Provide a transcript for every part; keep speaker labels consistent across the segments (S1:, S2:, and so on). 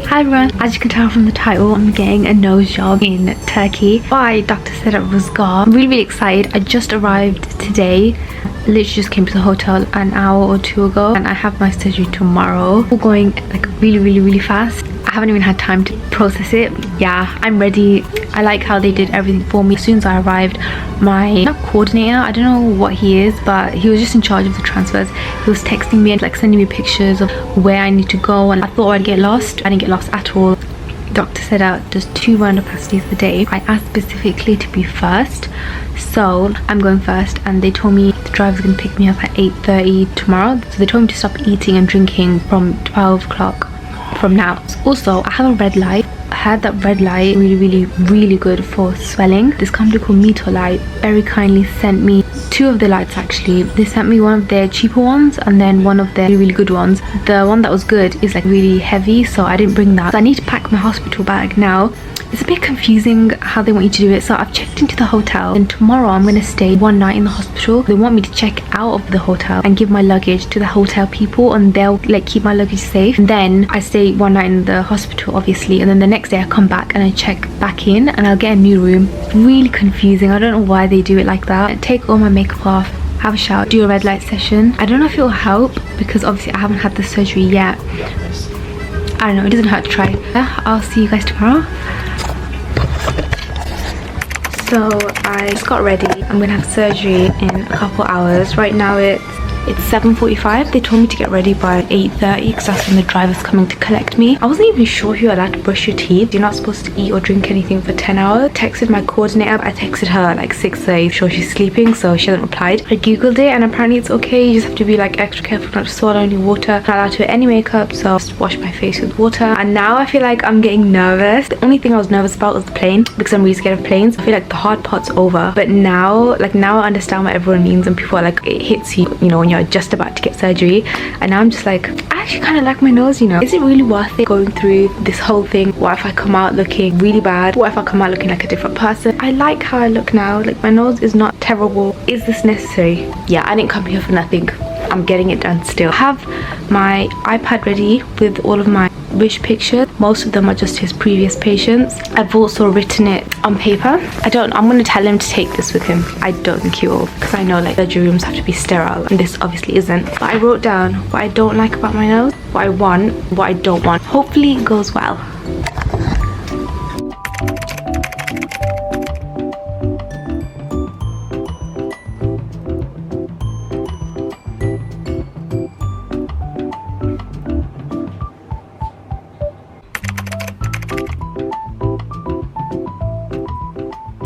S1: Hi everyone, as you can tell from the title, I'm getting a nose job in Turkey by Dr Sedat Ruzgar. I'm really excited. I just arrived today. Literally just came to the hotel an hour or two ago, and I have my surgery tomorrow. We're going like really fast. I haven't even had time to process it. Yeah, I'm ready. I like how they did everything for me. As soon as I arrived, my coordinator, I don't know what he is, but he was just in charge of the transfers. He was texting me and like sending me pictures of where I need to go, and I thought I'd get lost. I didn't get lost at all. Dr Sedat does 2 rhinoplasties a day. I asked specifically to be first, so I'm going first, and they told me the driver's gonna pick me up at 8:30 tomorrow. So they told me to stop eating and drinking from 12 o'clock from now. Also, I have a red light. I heard that red light really good for swelling. This company called MITO light very kindly sent me 2 of the lights. Actually, they sent me one of their cheaper ones and then one of their really good ones. The one that was good is like really heavy, so I didn't bring that. So I need to pack my hospital bag now. It's a bit confusing how they want you to do it. So I've checked into the hotel, and tomorrow I'm going to stay one night in the hospital. They want me to check out of the hotel and give my luggage to the hotel people, and they'll like keep my luggage safe. And then I stay one night in the hospital obviously, and then the next day I come back and I check back in and I'll get a new room. Really confusing. I don't know why they do it like that. I take all my makeup off, have a shower, do a red light session. I don't know if it will help because obviously I haven't had the surgery yet. I don't know, it doesn't hurt to try. Yeah, I'll see you guys tomorrow. So I just got ready. I'm gonna have surgery in a couple hours. Right now it's 7:45. They told me to get ready by 8:30 because that's when the driver's coming to collect me. I wasn't even sure if you're allowed to brush your teeth. You're not supposed to eat or drink anything for 10 hours. Texted my coordinator. I texted her at like 6:30. Sure she's sleeping, so she hasn't replied. I googled it and apparently it's okay. You just have to be like extra careful not to swallow any water. Not allowed to wear any makeup, so I'll just wash my face with water. And now I feel like I'm getting nervous. The only thing I was nervous about was the plane because I'm really scared of planes. I feel like the hard part's over, but now I understand what everyone means, and people are like, it hits you, you know, when you're just about to get surgery. And now I'm just like, I actually kind of like my nose, you know. Is it really worth it going through this whole thing? What if I come out looking really bad? What if I come out looking like a different person? I like how I look now. Like, my nose is not terrible. Is this necessary? Yeah, I didn't come here for nothing. I'm getting it done still. I have my iPad ready with all of my wish pictures. Most of them are just his previous patients. I've also written it on paper. I'm gonna tell him to take this with him. I don't think he will, because I know like surgery rooms have to be sterile and this obviously isn't. But I wrote down what I don't like about my nose, what I want, what I don't want. Hopefully it goes well.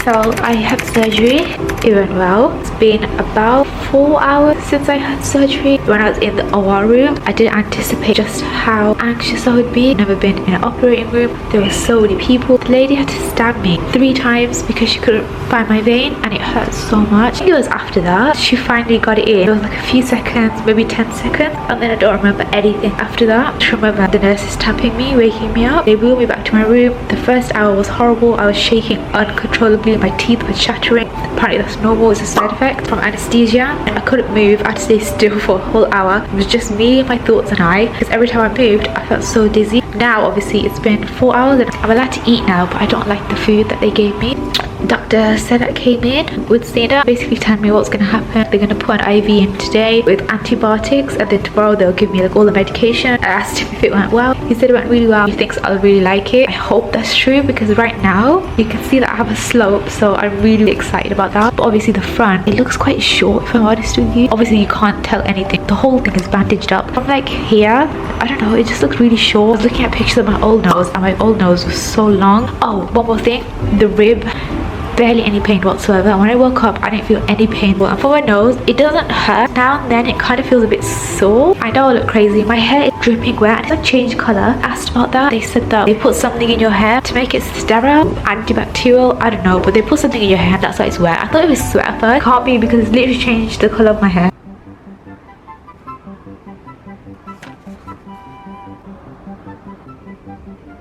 S1: So I had surgery. It went well. It's been about 4 hours since I had surgery. When I was in the OR room, I didn't anticipate just how anxious I would be. I've never been in an operating room. There were so many people. The lady had to stab me 3 times because she couldn't find my vein, and it hurt so much. I think it was after that she finally got it in. It was like a few seconds, maybe 10 seconds, and then I don't remember anything after that. I just remember the nurses tapping me, waking me up. They wheeled me back to my room. The first hour was horrible. I was shaking uncontrollably. My teeth were shattering. Apparently that's normal. It's a side effect from anesthesia. I couldn't move. I had to stay still for a whole hour. It was just me, my thoughts, and I, because every time I moved I felt so dizzy. Now obviously it's been 4 hours and I'm allowed to eat now, but I don't like the food that they gave me. Dr Sedat came in with Seda, basically telling me what's going to happen. They're going to put an IV in today with antibiotics, and then tomorrow they'll give me like all the medication. I asked him if it went well. He said it went really well. He thinks I'll really like it. I hope that's true, because right now you can see that I have a slope, so I'm really excited about that. But obviously the front, it looks quite short if I'm honest with you. Obviously you can't tell anything. The whole thing is bandaged up. From like here, I don't know, it just looks really short. I was looking at pictures of my old nose, and my old nose was so long. Oh, one more thing, the rib, barely any pain whatsoever. And when I woke up I didn't feel any pain. But for my nose, it doesn't hurt. Now and then it kind of feels a bit sore. I know I look crazy. My hair is dripping wet and it's like changed color. Asked about that. They said that they put something in your hair to make it sterile, antibacterial, I don't know, but they put something in your hair and that's why it's wet. I thought it was sweat at first. Can't be, because it's literally changed the color of my hair.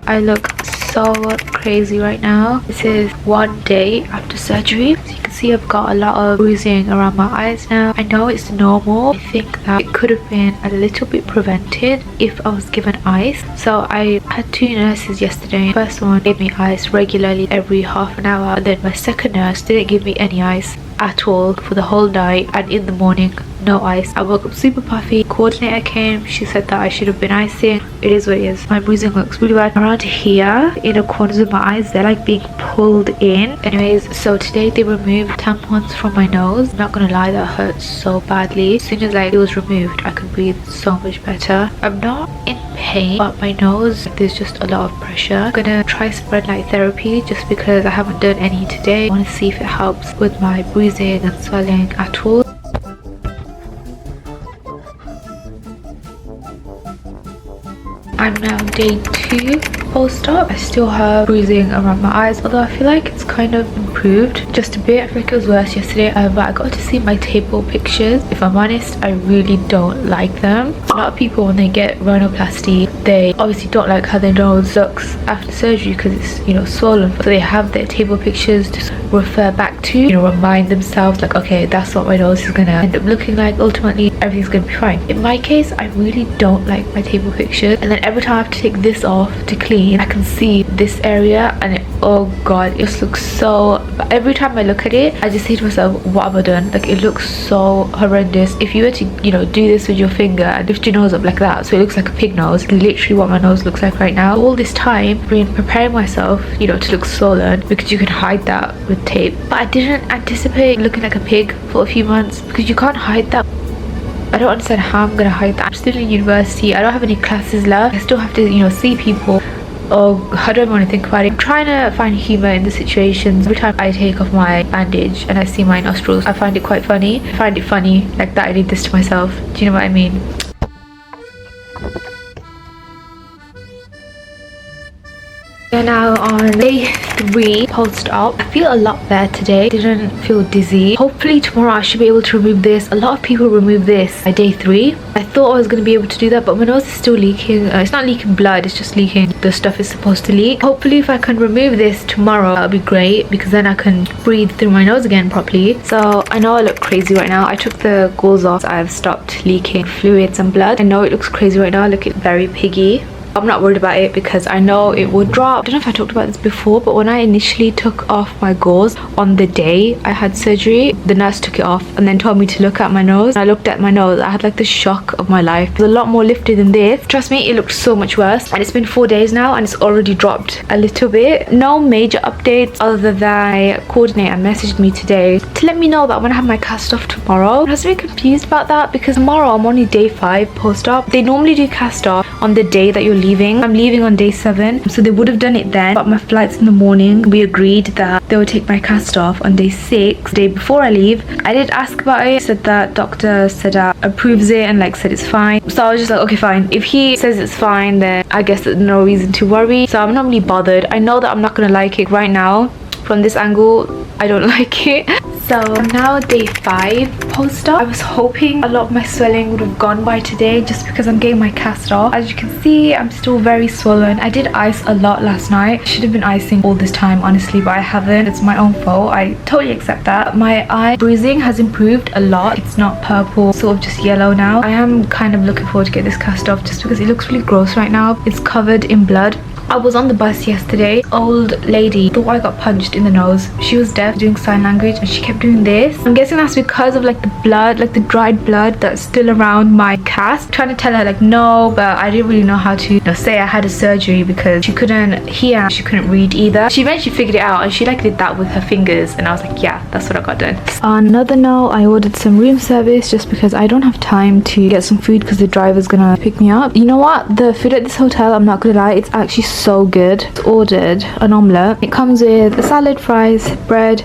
S1: I look so crazy right now. This is 1 day after surgery. As you can see I've got a lot of bruising around my eyes now. I know it's normal. I think that it could have been a little bit prevented if I was given ice. So I had two nurses yesterday. First one gave me ice regularly every half an hour, and then my second nurse didn't give me any ice at all for the whole night, and in the morning no ice. I woke up super puffy. Coordinator came, she said that I should have been icing. It is what it is. My bruising looks really bad around here in the corners of my eyes. They're like being pulled in. Anyways, so today they removed tampons from my nose. I'm not gonna lie, that hurts so badly. As soon as it was removed, I could breathe so much better. I'm not in pain, but my nose, there's just a lot of pressure. I'm gonna try spread light therapy just because I haven't done any today. I want to see if it helps with my bruising and swelling at all. I'm now day 2 post-op. I still have bruising around my eyes, although I feel like it's kind of improved just a bit. I feel like it was worse yesterday, but I got to see my table pictures. If I'm honest, I really don't like them. A lot of people, when they get rhinoplasty, they obviously don't like how their nose looks after surgery because it's, you know, swollen. So they have their table pictures to refer back to, you know, remind themselves like, okay, that's what my nose is gonna end up looking like. Ultimately, everything's gonna be fine. In my case, I really don't like my table pictures, and then every time I have to take this off to clean, I can see this area and it, oh god, it just looks so, every time I look at it, I just say to myself, what have I done? Like, it looks so horrendous. If you were to, you know, do this with your finger and lift your nose up like that so it looks like a pig nose, literally what my nose looks like right now. All this time I've been preparing myself, you know, to look swollen because you can hide that with tape, but I didn't anticipate looking like a pig for a few months because you can't hide that. I don't understand how I'm gonna hide that. I'm still in university. I don't have any classes left. I still have to, you know, see people. Oh, I don't want to think about it. I'm trying to find humor in the situations. Every time I take off my bandage and I see my nostrils, I find it quite funny. I find it funny, like that I did this to myself. Do you know what I mean? We're now on day 3 post-op. I feel a lot better today. Didn't feel dizzy. Hopefully tomorrow I should be able to remove this. A lot of people remove this by day 3. I thought I was going to be able to do that, but my nose is still leaking. It's not leaking blood, it's just leaking the stuff it's supposed to leak. Hopefully if I can remove this tomorrow, that'll be great because then I can breathe through my nose again properly. So I know I look crazy right now. I took the gauze off. I've stopped leaking fluids and blood. I know it looks crazy right now. I look very piggy. I'm not worried about it because I know it would drop. I don't know if I talked about this before, but when I initially took off my gauze on the day I had surgery, the nurse took it off and then told me to look at my nose. I looked at my nose. I had like the shock of my life. It was a lot more lifted than this. Trust me, it looked so much worse. And it's been 4 days now and it's already dropped a little bit. No major updates other than my coordinator messaged me today to let me know that I'm gonna have my cast off tomorrow. I was really confused about that because tomorrow I'm only day 5 post-op. They normally do cast off on the day that you're leaving. I'm leaving on day 7, so they would have done it then, but my flight's in the morning. We agreed that they would take my cast off on day 6, day before I leave. I did ask about it, said that Dr Sedat approves it and like said it's fine. So I was just like, okay fine, if he says it's fine then I guess there's no reason to worry. So I'm not really bothered. I know that I'm not gonna like it right now. From this angle, I don't like it. So I'm now day 5 post-op. I was hoping a lot of my swelling would have gone by today just because I'm getting my cast off. As you can see, I'm still very swollen. I did ice a lot last night. I should have been icing all this time honestly, but I haven't. It's my own fault. I totally accept that. My eye bruising has improved a lot. It's not purple, sort of just yellow now. I am kind of looking forward to get this cast off just because it looks really gross right now. It's covered in blood. I was on the bus yesterday. Old lady thought I got punched in the nose. She was deaf, doing sign language, and she kept doing this. I'm guessing that's because of like the blood, like the dried blood that's still around my cast. I'm trying to tell her like no, but I didn't really know how to, you know, say I had a surgery because she couldn't hear, she couldn't read either. She eventually figured it out and she like did that with her fingers, and I was like, yeah, that's what I got done. On another note, I ordered some room service just because I don't have time to get some food because the driver's gonna pick me up. You know what? The food at this hotel, I'm not gonna lie, it's actually so good. I ordered an omelette. It comes with a salad, fries, bread.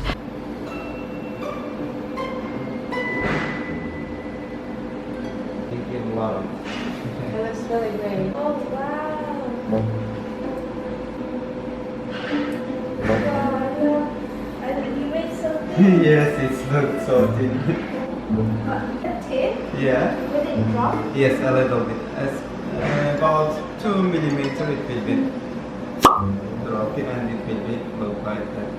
S2: Yes, it's not so thin. Yeah.
S1: Will it drop?
S2: Yes, a little bit. As about 2 millimeters it will be dropping and it will be low like that.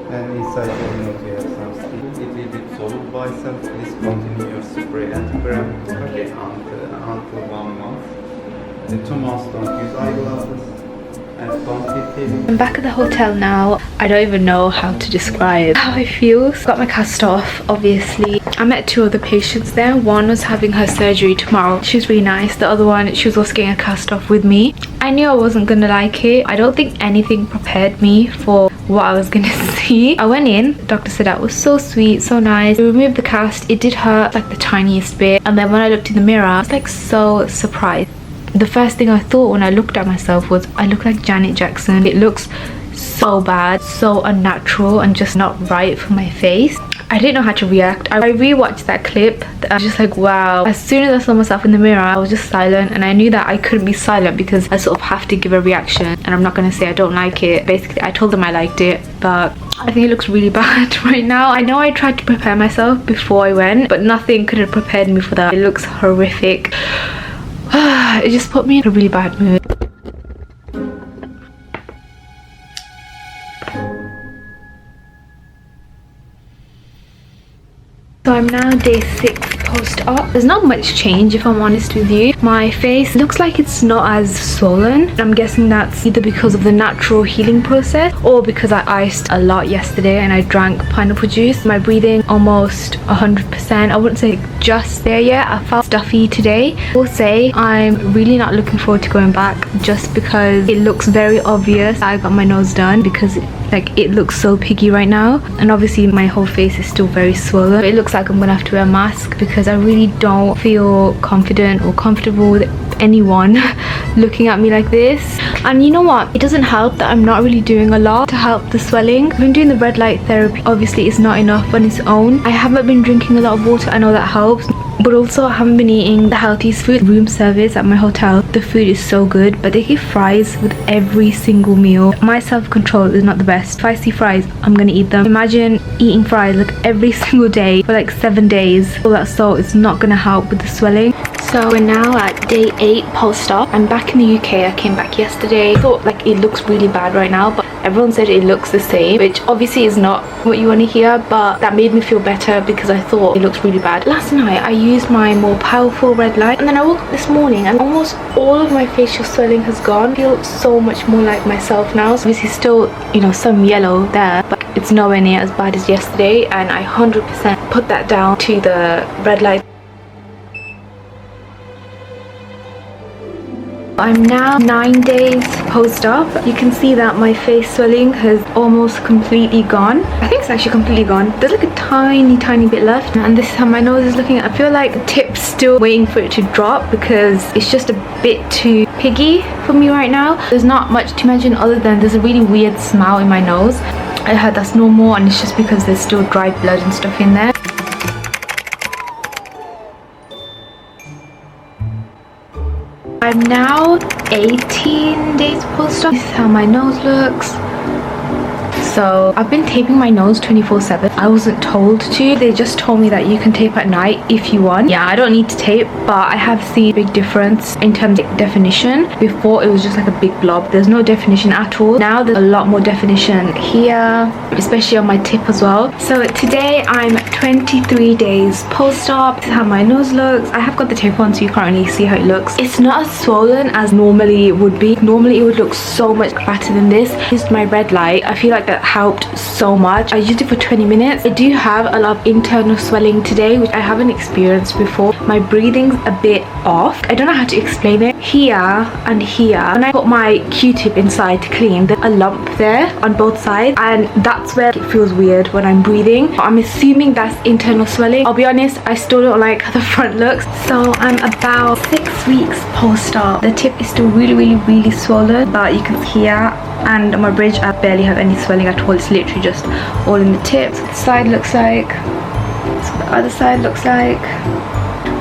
S2: And inside the nose you have some skin. It will be solid by itself. Please continue your spray and grab okay, until 1 month. In 2 months don't use eyeglasses. And don't be feeling.
S1: I'm back at the hotel now. I don't even know how to describe how I feel. Got my cast off, obviously. I met 2 other patients there. One was having her surgery tomorrow. She was really nice. The other one, she was also getting a cast off with me. I knew I wasn't gonna like it. I don't think anything prepared me for what I was gonna see. I went in. Dr. Sedat was so sweet, so nice. He removed the cast. It did hurt like the tiniest bit. And then when I looked in the mirror, I was like so surprised. The first thing I thought when I looked at myself was I look like Janet Jackson. It looks so bad, so unnatural and just not right for my face. I didn't know how to react. I rewatched that clip. I was just like, wow. As soon as I saw myself in the mirror, I was just silent, and I knew that I couldn't be silent because I sort of have to give a reaction, and I'm not going to say I don't like it. Basically, I told them I liked it, but I think it looks really bad right now. I know I tried to prepare myself before I went, but nothing could have prepared me for that. It looks horrific. It just put me in a really bad mood. So I'm now day 6 post-op. There's not much change if I'm honest with you. My face looks like it's not as swollen. I'm guessing that's either because of the natural healing process or because I iced a lot yesterday and I drank pineapple juice. My breathing almost 100%. I wouldn't say just there yet. I felt stuffy today. I will say I'm really not looking forward to going back just because it looks very obvious I got my nose done because it looks so piggy right now, and obviously my whole face is still very swollen. It looks like I'm gonna have to wear a mask because I really don't feel confident or comfortable with anyone looking at me like this. And you know what, it doesn't help that I'm not really doing a lot to help the swelling. I've been doing the red light therapy. Obviously it's not enough on its own. I haven't been drinking a lot of water. I know that helps, but also I haven't been eating the healthiest food. Room service at my hotel, the food is so good, but they give fries with every single meal. My self-control is not the best. If I see fries, I'm gonna eat them. Imagine eating fries like every single day for like 7 days. All that salt is not gonna help with the swelling. So we're now at day 8 post-op. I'm back in the UK. I came back yesterday. I thought like it looks really bad right now, but everyone said it looks the same, which obviously is not what you want to hear, but that made me feel better because I thought it looks really bad. Last night I used my more powerful red light, and then I woke up this morning and almost all of my facial swelling has gone. I feel so much more like myself now. So obviously still, you know, some yellow there, but it's nowhere near as bad as yesterday, and I 100% put that down to the red light. I'm now 9 days post-op. You can see that my face swelling has almost completely gone. I think it's actually completely gone. There's like a tiny bit left, and this is how my nose is looking. I feel like the tip's still waiting for it to drop because it's just a bit too piggy for me right now. There's not much to mention other than there's a really weird smell in my nose. I heard that's normal, and it's just because there's still dry blood and stuff in there. I'm now 18 days post-op. This is how my nose looks. So I've been taping my nose 24/7. I wasn't told to. They just told me that you can tape at night if you want. Yeah, I don't need to tape, but I have seen a big difference in terms of definition. Before it was just like a big blob. There's no definition at all. Now there's a lot more definition here, especially on my tip as well. So today I'm 23 days post-op. This is how my nose looks. I have got the tape on so you can't really see how it looks. It's not as swollen as normally it would be. Normally it would look so much fatter than this. This is my red light. I feel like that helped so much. I used it for 20 minutes. I do have a lot of internal swelling today, which I haven't experienced before. My breathing's a bit off. I don't know how to explain it. Here and here, when I put my Q-tip inside to clean, there's a lump there on both sides, and that's where it feels weird when I'm breathing. I'm assuming that's internal swelling. I'll be honest, I still don't like how the front looks. So I'm about 6 weeks post-op. The tip is still really swollen, but you can see here, and on my bridge I barely have any swelling at all. It's literally just all in the tips. This side looks like, so the other side looks like.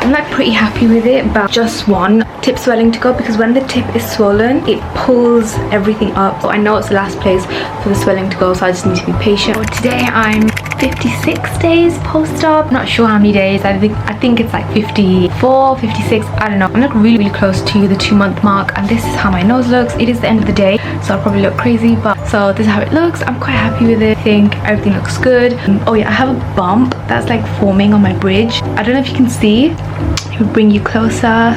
S1: I'm like pretty happy with it, but just one tip swelling to go, because when the tip is swollen it pulls everything up. So I know it's the last place for the swelling to go, so I just need to be patient. So today I'm 56 days post-op. Not sure how many days. I think it's like 54, 56. I don't know. I'm like really close to the 2-month mark, and this is how my nose looks. It is the end of the day, so I'll probably look crazy, but so this is how it looks. I'm quite happy with it. I think everything looks good. Oh yeah, I have a bump that's like forming on my bridge. I don't know if you can see. It will bring you closer.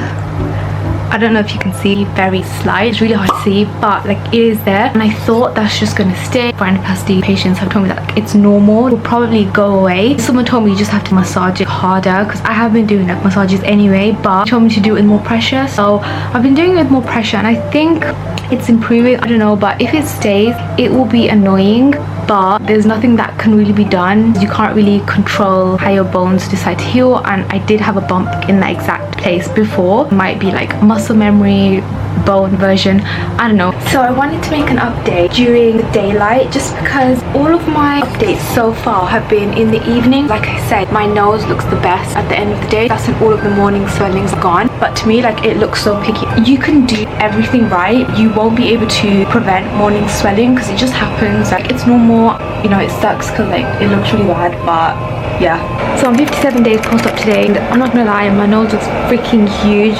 S1: I don't know if you can see, very slight. It's really hard to see, but like it is there, and I thought that's just gonna stay. Rhinoplasty patients have told me that like, it's normal, it will probably go away. Someone told me you just have to massage it harder, because I have been doing like massages anyway, but they told me to do it with more pressure, so I've been doing it with more pressure, and I think it's improving. I don't know, but if it stays, it will be annoying, but there's nothing that can really be done. You can't really control how your bones decide to heal, and I did have a bump in that exact place before. It might be like muscle memory, bone version, I don't know. So I wanted to make an update during the daylight, just because all of my updates so far have been in the evening. Like I said, my nose looks the best at the end of the day. That's when all of the morning swellings are gone, but to me, like, it looks so picky. You can do everything right, you won't be able to prevent morning swelling, because it just happens. Like, it's normal, you know. It sucks because like it looks really bad, but yeah. So I'm 57 days post-op today, and I'm not gonna lie, my nose looks freaking huge.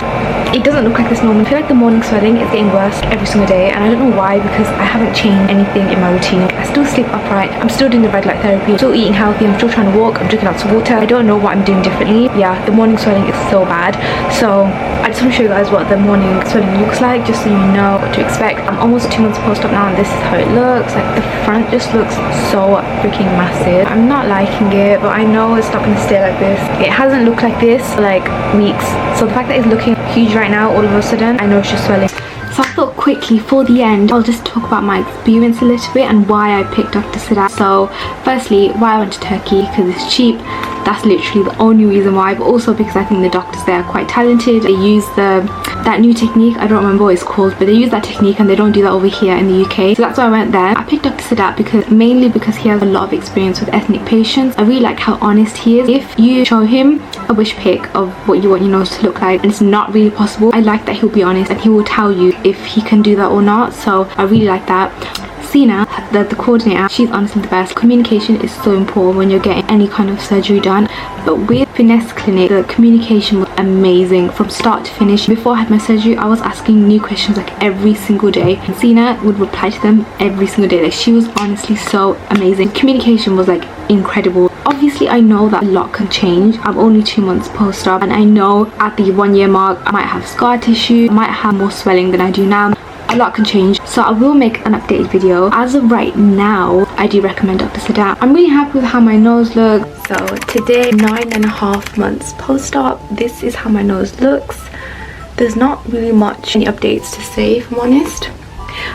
S1: It doesn't look like this normal. I feel like the morning swelling is getting worse every single day, and I don't know why, because I haven't changed anything in my routine. I still sleep upright, I'm still doing the red light therapy, I'm still eating healthy, I'm still trying to walk, I'm drinking lots of water. I don't know what I'm doing differently. Yeah, the morning swelling is so bad. So I just want to show you guys what the morning swelling looks like, just so you know what to expect. I'm almost 2 months post-op now, and this is how it looks. Like, the front just looks so freaking massive. I'm not liking it, but I know it's not going to stay like this. It hasn't looked like this for like weeks, so the fact that it's looking huge right now all of a sudden, I know it's just swelling. So I thought quickly for the end, I'll just talk about my experience a little bit and why I picked Dr Sedat. So firstly, why I went to Turkey, because it's cheap. That's literally the only reason why, but also because I think the doctors there are quite talented. They use that new technique, I don't remember what it's called, but they use that technique and they don't do that over here in the UK. So that's why I went there. I picked Dr Sedat mainly because he has a lot of experience with ethnic patients. I really like how honest he is. If you show him a wish pic of what you want your nose to look like and it's not really possible, I like that he'll be honest and he will tell you if he can do that or not. So I really like that. Sina, the coordinator, she's honestly the best. Communication is so important when you're getting any kind of surgery done, but with Finesse clinic, the communication was amazing from start to finish. Before I had my surgery, I was asking new questions like every single day, and Sina would reply to them every single day. Like, she was honestly so amazing. Communication was like incredible. Obviously, I know that a lot can change. I'm only 2 months post-op, and I know at the 1 year mark I might have scar tissue, I might have more swelling than I do now. A lot can change, so I will make an updated video. As of right now, I do recommend Dr Sedat. I'm really happy with how my nose looks. So today, 9.5 months post-op, this is how my nose looks. There's not really any updates to say, if I'm honest.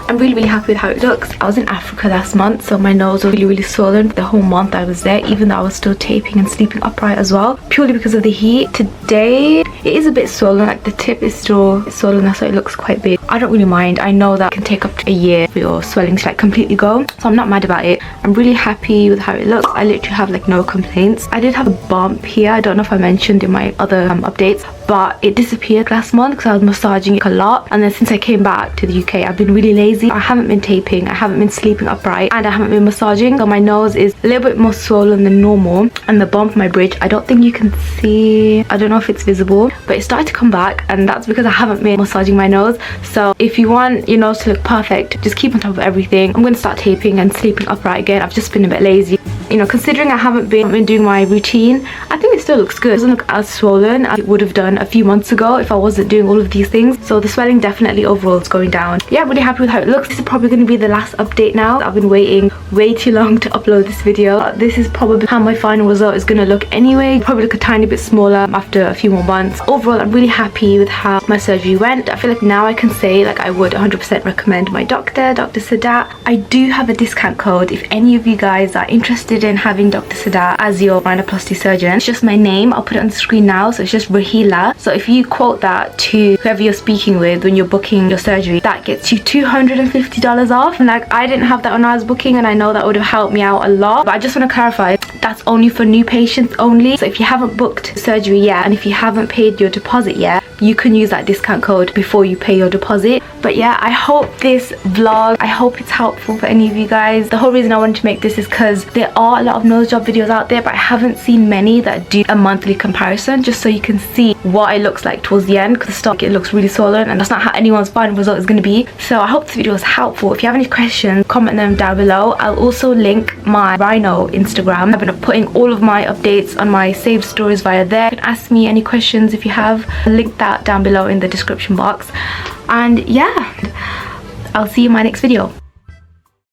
S1: I'm really happy with how it looks. I was in Africa last month, so my nose was really swollen the whole month I was there, even though I was still taping and sleeping upright as well, purely because of the heat. Today it is a bit swollen, like the tip is still swollen, that's why it looks quite big. I don't really mind. I know that it can take up to a year for your swelling to like completely go, so I'm not mad about it. I'm really happy with how it looks. I literally have like no complaints. I did have a bump here, I don't know if I mentioned in my other updates, but it disappeared last month because I was massaging it a lot, and then since I came back to the UK I've been really lazy. I haven't been taping, I haven't been sleeping upright, and I haven't been massaging, so my nose is a little bit more swollen than normal. And the bump on my bridge, I don't think you can see, I don't know if it's visible, but it started to come back, and that's because I haven't been massaging my nose. So if you want your nose to look perfect, just keep on top of everything. I'm going to start taping and sleeping upright again. I've just been a bit lazy, you know, considering I haven't been doing my routine. I think it still looks good. It doesn't look as swollen as it would have done a few months ago if I wasn't doing all of these things. So the swelling definitely overall is going down. Yeah, I'm really happy with how it looks. This is probably going to be the last update now. I've been waiting way too long to upload this video. This is probably how my final result is going to look anyway. Probably look a tiny bit smaller after a few more months. Overall, I'm really happy with how my surgery went. I feel like now I can say like I would 100% recommend my doctor, Dr Sedat. I do have a discount code if any of you guys are interested in having Dr Sedat as your rhinoplasty surgeon. It's just my name. I'll put it on the screen now. So it's just Rahila. So if you quote that to whoever you're speaking with when you're booking your surgery, that gets you $250 off. And like, I didn't have that when I was booking, and I know that would have helped me out a lot, but I just want to clarify that's only for new patients only. So if you haven't booked surgery yet and if you haven't paid your deposit yet, you can use that discount code before you pay your deposit. But yeah, I hope this vlog, I hope it's helpful for any of you guys. The whole reason I wanted to make this is because there are a lot of nose job videos out there, but I haven't seen many that do a monthly comparison, just so you can see what it looks like towards the end, because the start it looks really swollen and that's not how anyone's final result is going to be. So I hope this video was helpful. If you have any questions, comment them down below. I'll also link my rhino Instagram. I've been putting all of my updates on my saved stories via there. You can ask me any questions if you have. I'll link that down below in the description box. And yeah, I'll see you in my next video.